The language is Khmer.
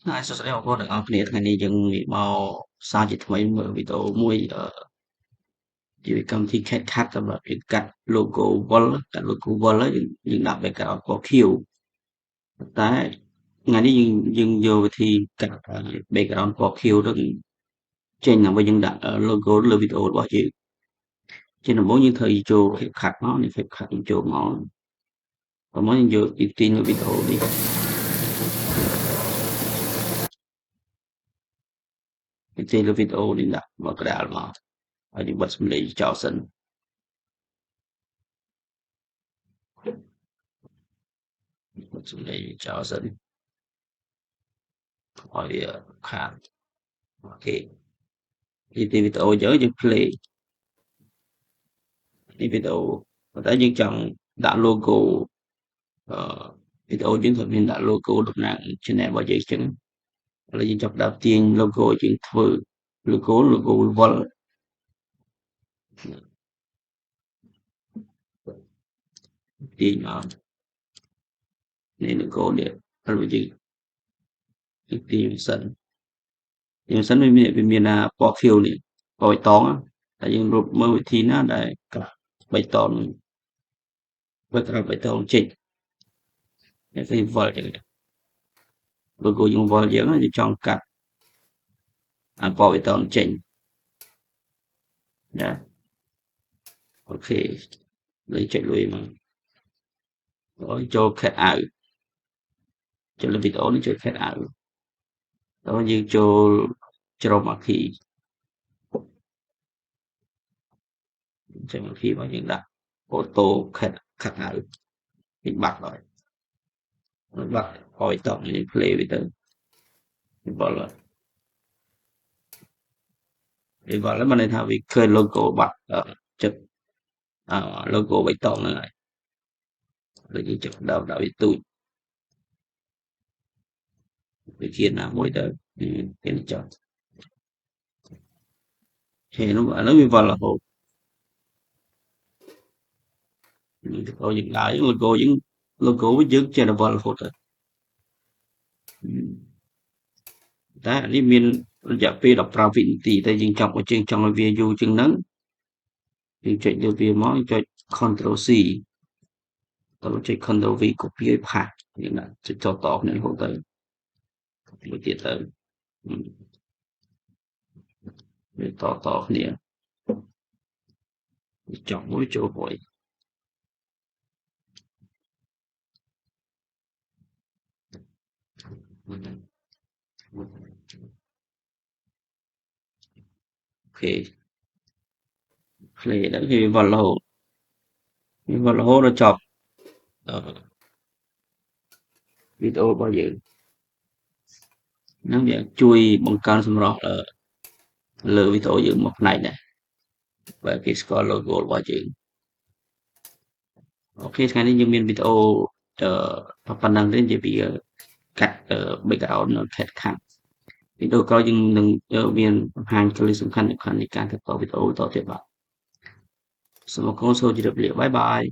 Hai số liệu của đượcគ្នាថ្ងៃនេះយើងមកសារជាថ្មីមើលវីដេអូមួយជាកម្មវិធី CapCut សម្រាប់យើងកាត់ logo wall កាត់ logo wall ហើយយើងដាក់ background ពណ៌ខៀវតែថ្ងៃនេះយើងយកវិធីកាត់ background ពណ៌ខៀវទៅចេញដើម្បីយើងដាក់ logo លើវីដេអូរបស់យើងជាដំបូងយើងត្រូវចូល CapCut មកនេះ CapCut យើងចូលមកបន្ទាប់មកយើងយក editing លើវីដេអូនេះ editing លើវីដេអូនេះដាក់មកក្តារមកហើយយើងបិទសំឡេងចោលសិនបិទសំឡេងចោលសិនឲ្យវាខាតអូខេនេះទីវីដេអូយើង play នេះវីដេអូប៉ុន្តែយើងចង់ដាក់ logo វីដេអូយើងត្រូវមានដាក់ logo តំណាង channel របស់យើងអញ្ចឹងឥឡូវយើងចាប់ផ្ដើមទាញ logo យើងធ្វើ logo wall ទាញមកនេះ logo នេះឥឡូវយើងទាញសិនវាមានពណ៌ខៀវនេះពណ៌បៃតងតែយើងរត់មើលវិធីណាដែលកាត់បៃតងបើក្រាបបៃតងចេញនេះគឺ wall ចឹង logo យើង wall យើងចង់កាត់ពណ៌បៃតងចេញណាអូខេលើចុចលុយមកrồiចូល cut out ចូលលើវីដេអូនេះចូល cut out rồiយើងចូលច្រំអាគីចាំអាគីរបស់យើងដាក់ auto cut out វាបាត់ហើយបាត់ឲ្យតនេះ play វាទៅវាបាត់ហើយមិនន័យថាវាឃើញ logo បាត់ចិត្តlogo បៃតងហ្នឹងហើយដូចយើងចាប់ដើមដាក់វាទូចវាគៀនណាមួយទៅវាចោលហេនោះអានោះវាវល់រហូតយើងដើរ logo វិញយើងចេះតែវល់រហូតទៅតែអានេះមានរយៈពេល15វិនាទីតែយើងចង់ឲ្យវាយូរជាងហ្នឹងយើងចុចលើវាមកចុច Ctrl C តោះចុច Ctrl V copy ឲ្យផាសយើងដាក់ចុចតគ្នារហូតទៅមួយទៀតទៅវាតគ្នាចង់មួយចូលមួយអូខេ play ដល់វាវល់រហូតដល់ចប់វីដេអូរបស់យើងហ្នឹងវាជួយបង្កើនសម្រស់លើវីដេអូយើងមួយផ្នែកដែរបើគេស្គាល់ logo របស់យើងអូខេថ្ងៃនេះយើងមានវីដេអូប៉ុណ្ណឹងទេនិយាយពីកាត់ background នៅ CapCut វីដេអូក្រោយយើងនឹងមានបង្ហាញគន្លឹះសំខាន់នៃការកាត់តវីដេអូតទៀតបាទសូមអរគុណសូមជម្រាបលាបាយបាយ